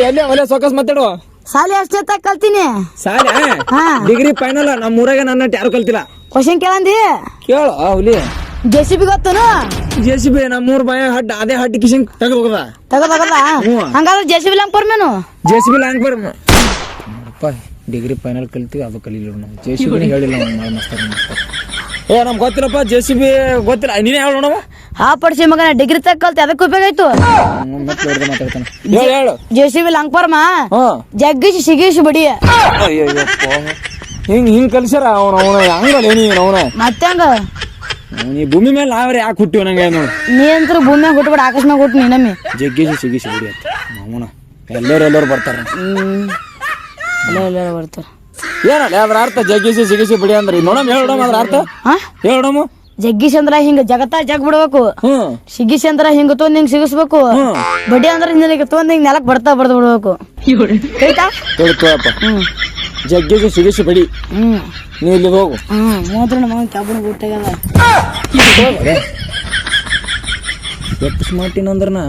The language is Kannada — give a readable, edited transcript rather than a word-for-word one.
ಎಲ್ಲಿ ಒಲೆ ಸೊಕಸ್ ಮಾತಾಡುವ ಸಾಲಿ ಅಷ್ಟೇ ತಕ್ಕ ಕಲ್ತೀನಿ. ಸಾಲ ಡಿಗ್ರಿ ಫೈನಲ್ ನಮ್ಮ ಊರಾಗ ನನ್ನ ಯಾರು ಕಲ್ತಿಲ್ಲ. ಕ್ವಶನ್ ಕೇಳಂದಿ ಕೇಳು ಹುಲಿ. JCB ಗೊತ್ತನು? JCB ನಮ್ಮೂರ್ ಬಾಯ ಹಡ್ ಅದೇ ಹಡ್ ಕಿಶನ್ ತೆಗೆದು ಹೋಗದ ತಗೋದ ಹಂಗಾದ್ರೆ JCB ಲಾಂಗ್ ಪರ್ಮೇನು JCB ಲಾಂಗ್ ಪರ್ಮ ಡಿಗ್ರಿ ಫೈನಲ್ ಕಲ್ತೀವಿ ಅದು ಕಲೀಲಿ ನಾವು. JCB ಹೇಳಿಲ್ಲ ನಮ್ಗೆ ಗೊತ್ತಿಲ್ಲಪ್ಪ. JCB ಗೊತ್ತಿಲ್ಲ, ನೀನೇ ಹೇಳು ನೋಡವ. ಹಾ ಪಡ್ಸಿ ಮಗನ ಡಿಗ್ರಿ ತಕ್ಕ ಕಲ್ತಿ ಅದಕ್ಕೆ ಉಪಯೋಗ ಆಯ್ತು. ಮಾತಾಡ್ತಾನೆ ಹೇಳು. JCB ಲಾಂಗ್ ಪರ್ಮ ಜಗ್ಗಿಶ್ ಸಿಗೀಶ್ ಬಡಿ. ಹಿಂಗ್ ಕಲ್ಸ್ಯಾರ ಅವನ ಹಂಗಲ್ಲ ಅವನ ಮತ್ತೆ ಹಂಗ ನೀ ಭೂಮಿ ಮೇಲೆ ನಾವ್ರೆ ಯಾಕೆ ಹುಟ್ಟಿವ್ ನಂಗೆ ನೋಡಿ. ನೀ ಅಂತ ಭೂಮಿಯಾಗ ಹುಟ್ಟಬೇಡ, ಆಕಾಶನಾಗ ಹುಟ್ಟು ನೀನಮ್ಮಿ. ಜಗ್ಗೇಶಿ ಸಿಗಿಸಿ ಬಿಡಿ ಅಂತ ಅವನ ಎಲ್ಲರೂ ಬರ್ತಾರ. ಎಲ್ಲರೂ ಬರ್ತಾರ. ಏನಲ್ಲ ಅದ್ರ ಅರ್ಥ ಜಗ್ಗೇಶಿ ಸಿಗಿಸಿ ಬಿಡಿ ಅಂದ್ರೆ ನೋಡಮ್ ಹೇಳೋಣ ಅದ್ರ ಅರ್ಥ ಹೇಳೋಣ. ಜಗ್ಗಿಶ್ ಅಂದ್ರ ಹಿಂಗ ಜಗತ್ತ ಜಗ್ ಬಿಡ್ಬೇಕು. ಸಿಗಿಶ್ ಅಂದ್ರ ಹಿಂಗ ತೊಂದ್ ಹಿಂಗ್ ಸಿಗಿಸ್ಬೇಕು. ಬಡಿ ಅಂದ್ರ ಹಿಂಗ ತೊಂದ್ ಹಿಂಗ್ ನೆಲಕ್ ಬರ್ತಾ ಬರ್ದು ಬಿಡ್ಬೇಕು. ಜಗ್ಗೇಶಿ ಸಿಗಿಸಿ ಬಿಡಿ. ನೀ ಇಲ್ಲಿ ಹೋಗು. ಮೂತ್ರ ನಮ್ಮ ಕಬ್ಬಣ ಊಟಾಗಲ್ಲ ಎಪ್ಪಿಸ್ ಮಾಡ್ತೀನಿ ಅಂದ್ರನ